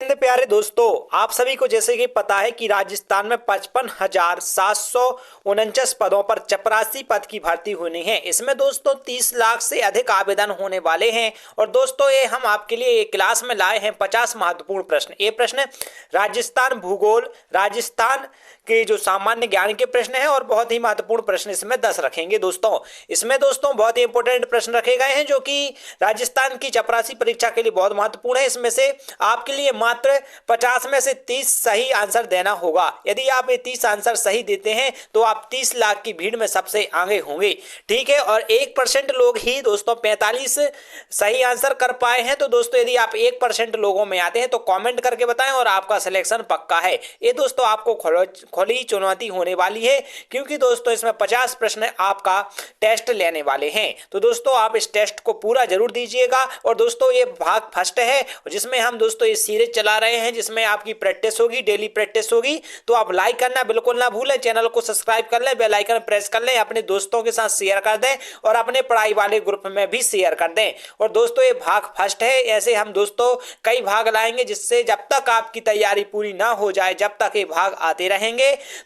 प्यारे दोस्तों, आप सभी को जैसे कि पता है कि राजस्थान में 55,749 पदों पर चपरासी पद की भर्ती होनी है। इसमें दोस्तों 30 लाख से अधिक आवेदन होने वाले हैं। और दोस्तों ये हम आपके लिए एक क्लास में लाए हैं 50 महत्वपूर्ण प्रश्न। ये प्रश्न राजस्थान भूगोल, राजस्थान के जो सामान्य ज्ञान के प्रश्न हैं और बहुत ही महत्वपूर्ण प्रश्न इसमें 10 रखेंगे दोस्तों। इसमें दोस्तों बहुत ही इंपॉर्टेंट प्रश्न रखे गए हैं जो कि राजस्थान की चपरासी परीक्षा के लिए बहुत महत्वपूर्ण है। इसमें से आपके लिए मात्र 50 में से 30 सही आंसर देना होगा। यदि आप ये 30 आंसर सही देते हैं तो आप 30 लाख की भीड़ में सबसे आगे होंगे, ठीक है। और 1% लोग ही दोस्तों 45 सही आंसर कर पाए हैं। तो दोस्तों यदि आप 1% लोगों में आते हैं तो कमेंट करके बताएं और आपका सिलेक्शन पक्का है। ये दोस्तों आपको खुली चुनौती होने वाली है, क्योंकि दोस्तों इसमें 50 प्रश्न आपका टेस्ट लेने वाले हैं। तो दोस्तों आप इस टेस्ट को पूरा जरूर दीजिएगा। और दोस्तों ये भाग फर्स्ट है जिसमें हम दोस्तों ये सीरीज चला रहे हैं, जिसमें आपकी प्रैक्टिस होगी, डेली प्रैक्टिस होगी। तो आप लाइक करना बिल्कुल ना भूलें, चैनल को सब्सक्राइब कर लें, बेल आइकन प्रेस कर लें, अपने दोस्तों के साथ शेयर कर दें और अपने पढ़ाई वाले ग्रुप में भी शेयर कर दें। और दोस्तों ये भाग फर्स्ट है, ऐसे हम दोस्तों कई भाग लाएंगे, जिससे जब तक आपकी तैयारी पूरी ना हो जाए जब तक ये भाग आते रहेंगे।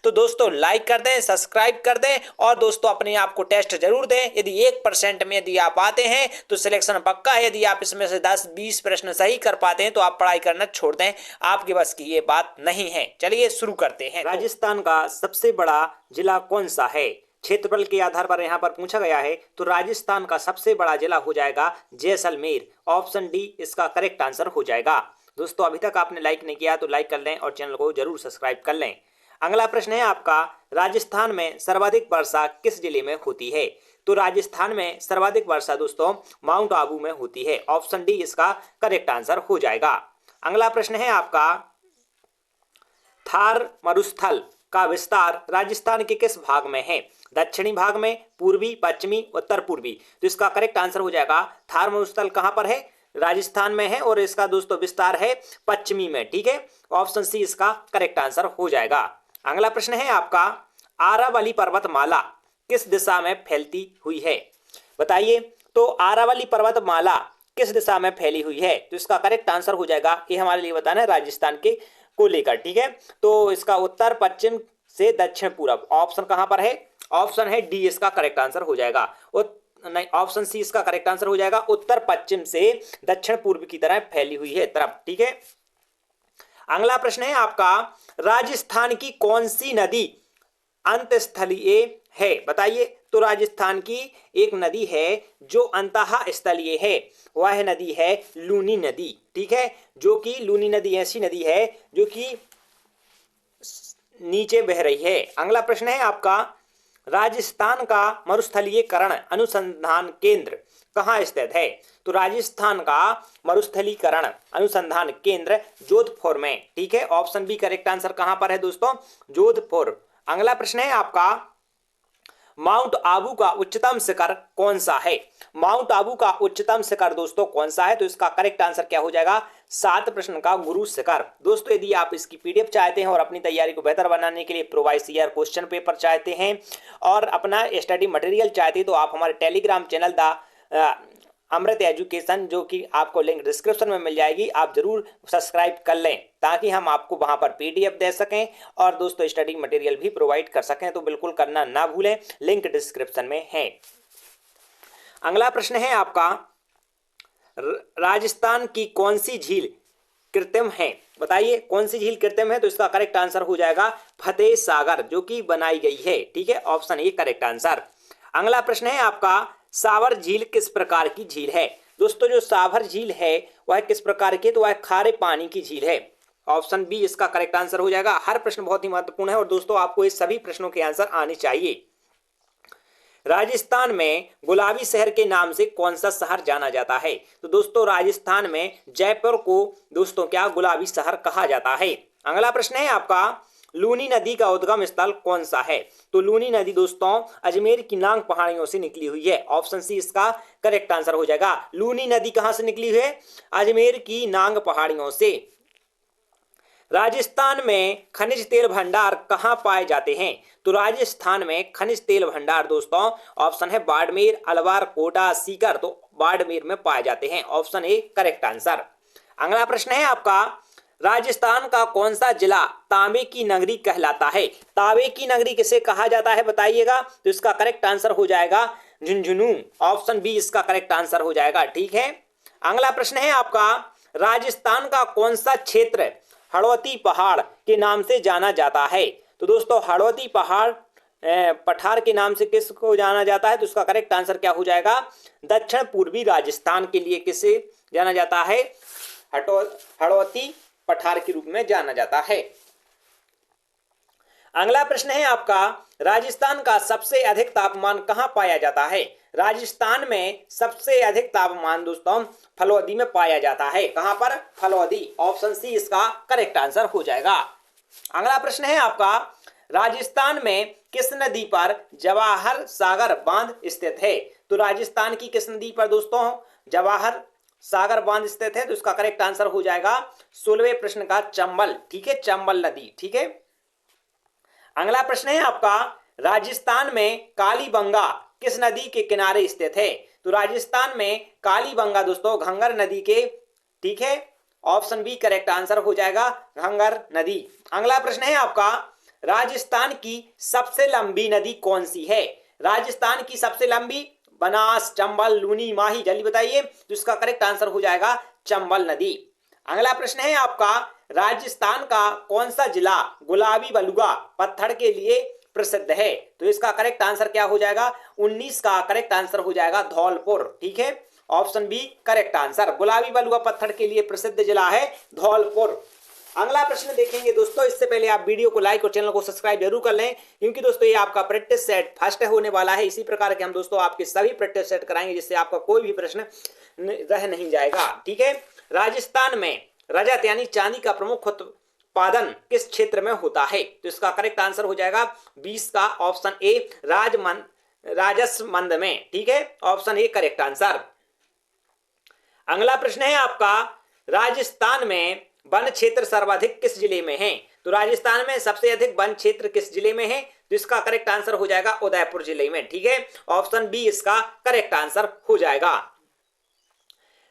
तो दोस्तों लाइक कर दें, सब्सक्राइब कर दें और दोस्तों अपने आप को टेस्ट जरूर दें। यदि 1% में यदि आप आते हैं तो सिलेक्शन पक्का है। यदि आप इसमें से 10-20 प्रश्न सही कर पाते हैं तो आप पढ़ाई करना छोड़ दें, आपके बस की ये बात नहीं है। चलिए शुरू करते हैं। राजस्थान का सबसे बड़ा जिला कौन सा है? क्षेत्रफल के आधार पर यहाँ पर पूछा गया है। तो राजस्थान का सबसे बड़ा जिला हो जाएगा जैसलमेर। ऑप्शन डी इसका करेक्ट आंसर हो जाएगा। दोस्तों अभी तक आपने लाइक नहीं किया तो लाइक कर लें और चैनल को जरूर सब्सक्राइब कर लें। अगला प्रश्न है आपका, राजस्थान में सर्वाधिक वर्षा किस जिले में होती है? तो राजस्थान में सर्वाधिक वर्षा दोस्तों माउंट आबू में होती है। ऑप्शन डी इसका करेक्ट आंसर हो जाएगा। अगला प्रश्न है आपका, थार मरुस्थल का विस्तार राजस्थान के किस भाग में है? दक्षिणी भाग में, पूर्वी, पश्चिमी, उत्तर पूर्वी? तो इसका करेक्ट आंसर हो जाएगा, थार मरुस्थल कहां पर है? राजस्थान में है और इसका दोस्तों विस्तार है पश्चिमी में, ठीक है। ऑप्शन सी इसका करेक्ट आंसर हो जाएगा। अगला प्रश्न है आपका, आरावली पर्वतमाला किस दिशा में फैलती हुई है? बताइए। तो आरावली पर्वतमाला किस दिशा में फैली हुई है? तो इसका करेक्ट आंसर हो जाएगा, ये हमारे लिए बताना है राजस्थान के को लेकर, ठीक है। तो इसका उत्तर पश्चिम से दक्षिण पूर्व ऑप्शन कहां पर है? ऑप्शन है डी इसका करेक्ट आंसर हो जाएगा। नहीं, ऑप्शन सी इसका करेक्ट आंसर हो जाएगा, उत्तर पश्चिम से दक्षिण पूर्व की तरफ फैली हुई है तरफ, ठीक है। अगला प्रश्न है आपका, राजस्थान की कौन सी नदी अंतस्थलीय है? बताइए। तो राजस्थान की एक नदी है जो अंतः स्थलीय है, वह नदी है लूनी नदी, ठीक है। जो कि लूनी नदी ऐसी नदी है जो कि नीचे बह रही है। अगला प्रश्न है आपका, राजस्थान का मरुस्थलीकरण अनुसंधान केंद्र कहाँ स्थित है? तो राजस्थान का मरुस्थलीकरण अनुसंधान केंद्र जोधपुर में, ठीक है। ऑप्शन बी करेक्ट आंसर कहां पर है दोस्तों? जोधपुर। अगला प्रश्न है आपका, माउंट आबू का उच्चतम शिखर कौन सा है? माउंट आबू का उच्चतम शिखर दोस्तों कौन सा है? तो इसका करेक्ट आंसर क्या हो जाएगा? 7 प्रश्न का गुरु शिखर। दोस्तों यदि आप इसकी पीडीएफ चाहते हैं और अपनी तैयारी को बेहतर बनाने के लिए प्रोवाइस ईयर क्वेश्चन पेपर चाहते हैं और अपना स्टडी मटेरियल चाहते हैं तो आप हमारे Telegram channel the Amrit education, जो कि आपको लिंक डिस्क्रिप्शन में मिल जाएगी, आप जरूर सब्सक्राइब कर लें ताकि हम आपको वहां पर पीडीएफ दे सकें और दोस्तों स्टडी मटेरियल भी प्रोवाइड कर सकें। तो बिल्कुल करना ना भूलें, लिंक डिस्क्रिप्शन में है। अगला प्रश्न है आपका, राजस्थान की कौन सी झील कृत्रिम है? बताइए कौन सी झील कृत्रिम है? तो इसका करेक्ट आंसर हो जाएगा फतेह सागर, जो कि बनाई गई है, ठीक है। Option A correct answer. अगला प्रश्न है आपका, सावर झील किस प्रकार की झील है? दोस्तों जो सावर झील है वह किस प्रकार की? तो वह खारे पानी की झील है। ऑप्शन बी इसका करेक्ट आंसर हो जाएगा। हर प्रश्न बहुत ही महत्वपूर्ण है और दोस्तों आपको इस सभी प्रश्नों के आंसर आने चाहिए। राजस्थान में गुलाबी शहर के नाम से कौन सा शहर जाना जाता है? तो दोस्तों राजस्थान में जयपुर को दोस्तों क्या गुलाबी शहर कहा जाता है। अगला प्रश्न है आपका, लूनी नदी का उद्गम स्थल कौन सा है? तो लूनी नदी दोस्तों अजमेर की नांग पहाड़ियों से निकली हुई है। ऑप्शन सी इसका करेक्ट आंसर हो जाएगा। लूनी नदी कहां से निकली हुई है? अजमेर की नांग पहाड़ियों से। राजस्थान में खनिज तेल भंडार कहां पाए जाते हैं? तो राजस्थान में खनिज तेल भंडार दोस्तों ऑप्शन है बाड़मेर, अलवर, कोटा, सीकर। तो बाड़मेर में पाए जाते हैं। Option A correct answer. अगला प्रश्न है आपका, राजस्थान का कौन सा जिला तांबे की नगरी कहलाता है? तांबे की नगरी किसे कहा जाता है बताइएगा। तो इसका करेक्ट आंसर हो जाएगा झुंझुनू। ऑप्शन बी इसका करेक्ट आंसर हो जाएगा। ठीक है, अगला प्रश्न है आपका, राजस्थान का कौन सा क्षेत्र हड़ौती पहाड़ के नाम से जाना जाता है? तो दोस्तों हड़ौती पठार के नाम से किसको जाना जाता है? तो इसका करेक्ट आंसर क्या हो जाएगा? दक्षिण पूर्वी राजस्थान के लिए किसे जाना जाता है? हड़ौती पठार के रूप में जाना जाता है। अगला प्रश्न है आपका, राजस्थान का सबसे अधिक तापमान कहां पाया जाता है? राजस्थान में सबसे अधिक तापमान दोस्तों फलौदी में पाया जाता है। कहां पर? फलौदी। ऑप्शन सी इसका करेक्ट आंसर हो जाएगा। अगला प्रश्न है आपका, राजस्थान में किस नदी पर जवाहर सागर बांध स्थित है? तो राजस्थान की किस नदी पर दोस्तों जवाहर सागर बांध स्थित है? तो इसका करेक्ट आंसर हो जाएगा 16वें प्रश्न का चंबल। ठीक है, चंबल नदी। ठीक है, अगला प्रश्न है आपका, राजस्थान में कालीबंगा किस नदी के किनारे स्थित है? तो राजस्थान में कालीबंगा दोस्तों घंगर नदी के, ठीक है, ऑप्शन बी करेक्ट आंसर हो जाएगा घंगर नदी। अगला प्रश्न है आपका, राजस्थान की सबसे लंबी नदी कौन सी है? राजस्थान की सबसे लंबी बनास, चंबल, लूनी, माही, जल्दी बताइए। तो इसका करेक्ट आंसर हो जाएगा चंबल नदी। अगला प्रश्न है आपका, राजस्थान का कौन सा जिला गुलाबी बलुआ पत्थर के लिए प्रसिद्ध है? तो इसका करेक्ट आंसर क्या हो जाएगा? 19 का करेक्ट आंसर हो जाएगा धौलपुर। ठीक है, ऑप्शन बी करेक्ट आंसर। गुलाबी बलुआ पत्थर के लिए प्रसिद्ध जिला है धौलपुर। अगला प्रश्न देखेंगे दोस्तों, इससे पहले आप वीडियो को लाइक और चैनल को सब्सक्राइब जरूर कर लें, क्योंकि दोस्तों ये आपका प्रैक्टिस सेट फर्स्ट होने वाला है। इसी प्रकार के हम दोस्तों आपके सभी प्रैक्टिस सेट कराएंगे, जिससे आपका कोई भी प्रश्न रह नहीं जाएगा। ठीक है, राजस्थान में रजत यानी चांदी का प्रमुख उत्पादन किस क्षेत्र में होता है? तो इसका करेक्ट आंसर हो जाएगा 20 का ऑप्शन ए राजसमंद में। ठीक है, ऑप्शन ए करेक्ट आंसर। अगला प्रश्न है आपका, राजस्थान में वन क्षेत्र सर्वाधिक किस जिले में है? तो राजस्थान में सबसे अधिक वन क्षेत्र किस जिले में है? तो इसका करेक्ट आंसर हो जाएगा उदयपुर जिले में। ठीक है, ऑप्शन बी इसका करेक्ट आंसर हो जाएगा।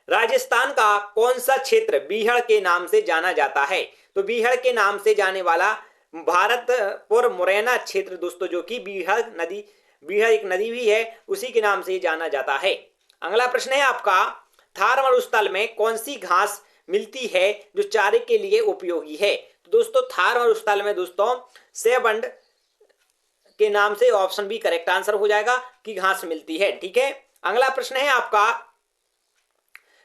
राजस्थान का कौन सा क्षेत्र बीहड़ के नाम से जाना जाता है? तो बीहड़ के नाम से जाने वाला भारतपुर मुरैना क्षेत्र दोस्तों, जो कि बीहड़ एक नदी भी है, उसी के नाम से जाना जाता है। अगला प्रश्न है आपका, थार मरुस्थल में कौन सी घास मिलती है जो चारे के लिए उपयोगी है? तो दोस्तों थार मरुस्थल में दोस्तों सेबंड के नाम से, ऑप्शन बी करेक्ट आंसर हो जाएगा कि घास मिलती है। ठीक है, अगला प्रश्न है आपका,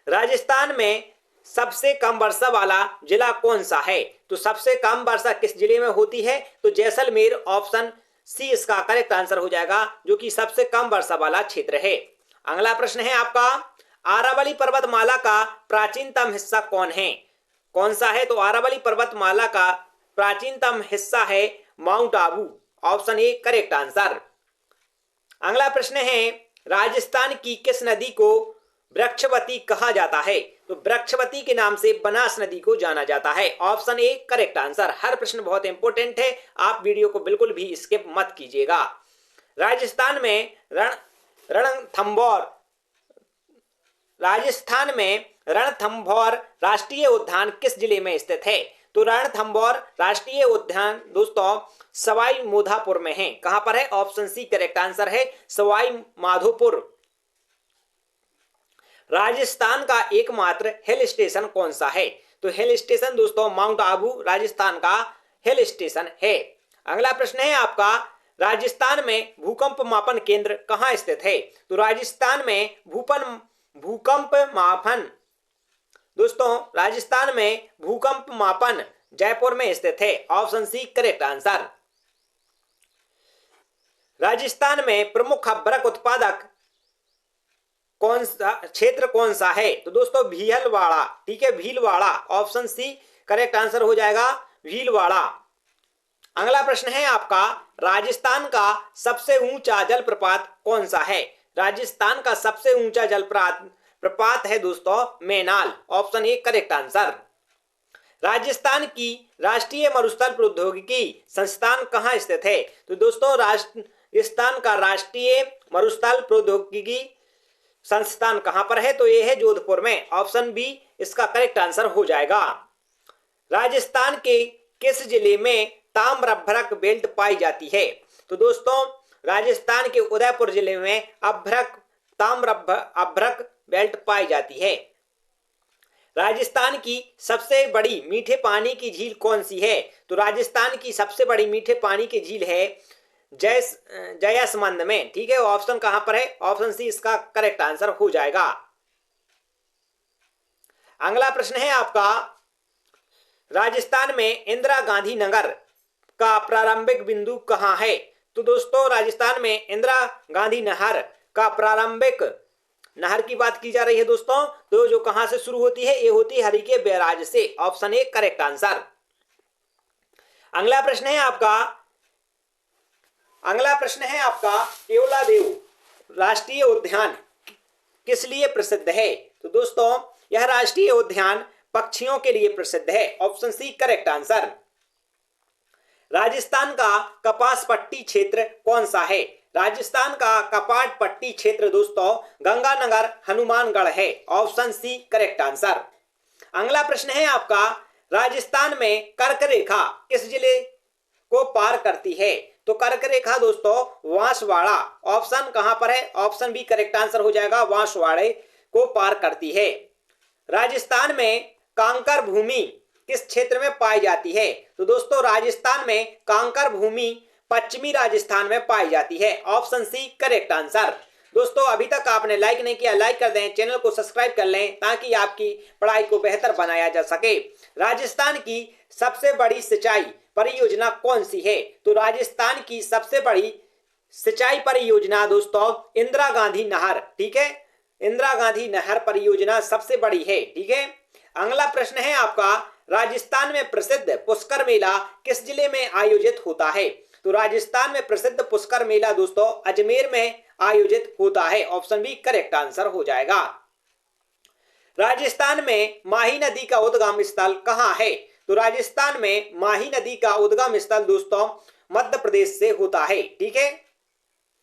राजस्थान में सबसे कम वर्षा वाला जिला कौन सा है? तो सबसे कम वर्षा किस जिले में होती है? तो जैसलमेर, ऑप्शन सी इसका करेक्ट आंसर हो जाएगा, जो कि सबसे कम वर्षा वाला क्षेत्र है। अगला प्रश्न है आपका, अरावली पर्वतमाला का प्राचीनतम हिस्सा कौन सा है? तो अरावली पर्वतमाला का प्राचीनतम हिस्सा है mount Abu. Option A correct answer. अगला प्रश्न है, राजस्थान की किस नदी को वृक्षवती कहा जाता है? तो वृक्षवती के नाम से बनास नदी को जाना जाता है। Option A correct answer. हर प्रश्न बहुत इंपॉर्टेंट है, आप वीडियो को बिल्कुल भी स्किप मत कीजिएगा। राजस्थान में रणथंभौर राष्ट्रीय उद्यान किस जिले में स्थित है? तो रणथंभौर राष्ट्रीय उद्यान दोस्तों सवाई माधोपुर में है। कहां पर है? ऑप्शन सी करेक्ट आंसर है, सवाई माधोपुर। राजस्थान का एकमात्र हिल स्टेशन कौन सा है? तो हिल स्टेशन दोस्तों माउंट आबू राजस्थान का हिल स्टेशन है। अगला प्रश्न है आपका, राजस्थान में भूकंप मापन केंद्र कहां स्थित है? तो राजस्थान में भूकंप मापन दोस्तों राजस्थान में भूकंप मापन जयपुर में स्थित है। Option C correct answer. Rajasthan में प्रमुख अभ्रक उत्पादक क्षेत्र कौन सा है? तो दोस्तों भीलवाड़ा। ठीक है, Bhilwara. Option C correct answer हो जाएगा भीलवाड़ा। अगला प्रश्न है आपका, राजस्थान का सबसे ऊंचा जलप्रपात कौन सा है? राजस्थान का सबसे ऊंचा जलप्रपात है दोस्तों Menal. Option A correct answer. Rajasthan की राष्ट्रीय मरुस्थल प्रौद्योगिकी संस्थान कहां स्थित है? तो दोस्तों राजस्थान का राष्ट्रीय मरुस्थल प्रौद्योगिकी संस्थान कहां पर है? तो यह है जोधपुर में। ऑप्शन बी इसका करेक्ट आंसर हो जाएगा। राजस्थान के किस जिले में ताम्रभ्रक बेल्ट पाई जाती है? तो दोस्तों राजस्थान के उदयपुर जिले में ताम्रभ्रक बेल्ट पाई जाती है। राजस्थान की सबसे बड़ी मीठे पानी की झील कौन सी है? तो राजस्थान की सबसे बड़ी मीठे पानी की झील है जयसमंद में। ठीक है, ऑप्शन कहां पर है? ऑप्शन सी इसका करेक्ट आंसर हो जाएगा। अगला प्रश्न है आपका, राजस्थान में इंदिरा गांधी नगर का प्रारंभिक बिंदु कहां है? तो दोस्तों राजस्थान में इंदिरा गांधी नहर का प्रारंभिक नहर की बात की जा रही है दोस्तों, तो जो कहां से शुरू होती है? ये होती है हरिके बैराज से। Option A correct answer. अगला प्रश्न है आपका केवलादेव राष्ट्रीय उद्यान किस लिए प्रसिद्ध है? तो दोस्तों यह राष्ट्रीय उद्यान पक्षियों के लिए प्रसिद्ध है। Option C correct answer. Rajasthan का कपास पट्टी क्षेत्र कौन सा है? राजस्थान का कपाट पट्टी क्षेत्र दोस्तों गंगानगर हनुमानगढ़ है। Option C correct answer. अगला प्रश्न है आपका, राजस्थान में कर्क रेखा किस जिले को पार करती है? तो कर्क रेखा दोस्तों बांसवाड़ा। ऑप्शन कहां पर है? ऑप्शन बी करेक्ट आंसर हो जाएगा, बांसवाड़े को पार करती है। राजस्थान में कांकर भूमि किस क्षेत्र में पाई जाती है? तो दोस्तों राजस्थान में कांकर भूमि पश्चिमी राजस्थान में पाई जाती है। Option C correct answer. दोस्तों अभी तक आपने लाइक नहीं किया, लाइक कर दें, चैनल को सब्सक्राइब कर लें ताकि आपकी पढ़ाई को बेहतर बनाया जा सके। राजस्थान की सबसे बड़ी सिंचाई परियोजना कौन सी है? तो राजस्थान की सबसे बड़ी सिंचाई परियोजना दोस्तों इंदिरा गांधी नहर। ठीक है, इंदिरा गांधी नहर परियोजना सबसे बड़ी है। ठीक है। अगला प्रश्न है आपका, राजस्थान में प्रसिद्ध पुष्कर मेला किस जिले में आयोजित होता है? तो राजस्थान में प्रसिद्ध पुष्कर मेला दोस्तों अजमेर में आयोजित होता है। ऑप्शन बी करेक्ट आंसर हो जाएगा। राजस्थान में माही नदी का उद्गम स्थल कहां है? तो राजस्थान में माही नदी का उद्गम स्थल दोस्तों मध्य प्रदेश से होता है। ठीक है,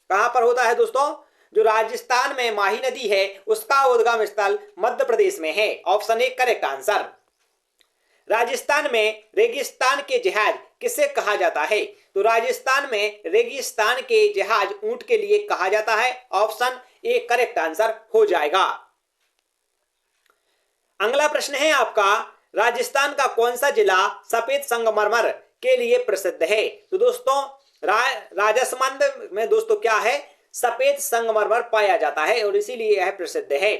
कहां पर होता है दोस्तों? जो राजस्थान में माही नदी है उसका उद्गम स्थल मध्य प्रदेश में है। Option A correct answer. Rajasthan में रेगिस्तान के जहाज किसे कहा जाता है? तो राजस्थान में रेगिस्तान के जहाज ऊंट के लिए कहा जाता है। ऑप्शन ए करेक्ट आंसर हो जाएगा। अगला प्रश्न है आपका, राजस्थान का कौन सा जिला सफेद संगमरमर के लिए प्रसिद्ध है? तो दोस्तों राजसमंद में दोस्तों क्या है? सफेद संगमरमर पाया जाता है और इसीलिए यह प्रसिद्ध है।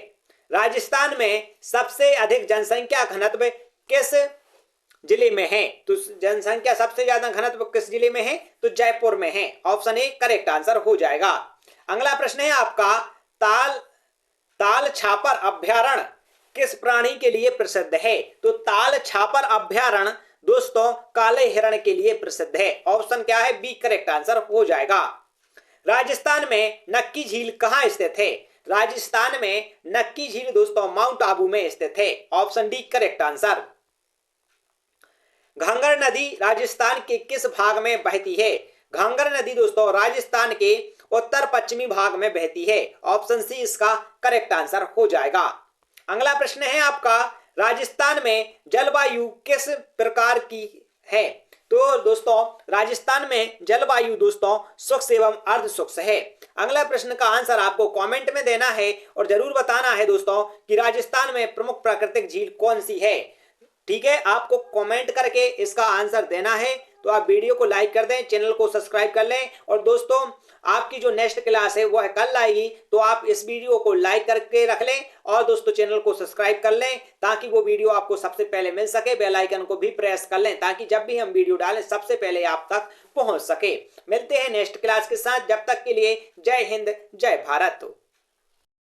राजस्थान में सबसे अधिक जनसंख्या घनत्व किस जिले में है? तो जनसंख्या सबसे ज्यादा घनत्व किस जिले में है? तो जयपुर में है। ऑप्शन ए करेक्ट आंसर हो जाएगा। अगला प्रश्न है आपका, ताल छापर अभ्यारण्य किस प्राणी के लिए प्रसिद्ध है? तो ताल छापर अभ्यारण्य दोस्तों काले हिरण के लिए प्रसिद्ध है। ऑप्शन क्या है? बी करेक्ट आंसर हो जाएगा। राजस्थान में नक्की झील कहां स्थित है? राजस्थान में नक्की झील दोस्तों माउंट आबू में स्थित है। Option D correct answer. Ghaggar नदी राजस्थान के किस भाग में बहती है? घांगर नदी दोस्तों राजस्थान के उत्तर पश्चिमी भाग में बहती है। ऑप्शन सी इसका करेक्ट आंसर हो जाएगा। अगला प्रश्न है आपका, राजस्थान में जलवायु किस प्रकार की है? तो दोस्तों राजस्थान में जलवायु दोस्तों शुष्क एवं अर्ध शुष्क है। अगला प्रश्न का आंसर आपको कमेंट में देना है और जरूर बताना है दोस्तों कि राजस्थान में प्रमुख प्राकृतिक झील कौन सी है। ठीक है, आपको कमेंट करके इसका आंसर देना है। तो आप वीडियो को लाइक कर दें, चैनल को सब्सक्राइब कर लें और दोस्तों आपकी जो नेक्स्ट क्लास है वो है कल आएगी, तो आप इस वीडियो को लाइक करके रख लें और दोस्तों चैनल को सब्सक्राइब कर लें ताकि वो वीडियो आपको सबसे पहले मिल सके। बेल आइकन को भी प्रेस कर लें ताकि जब भी हम वीडियो डालें सबसे पहले आप तक पहुंच सके। मिलते हैं नेक्स्ट क्लास के साथ, जब तक के लिए जय हिंद जय भारत।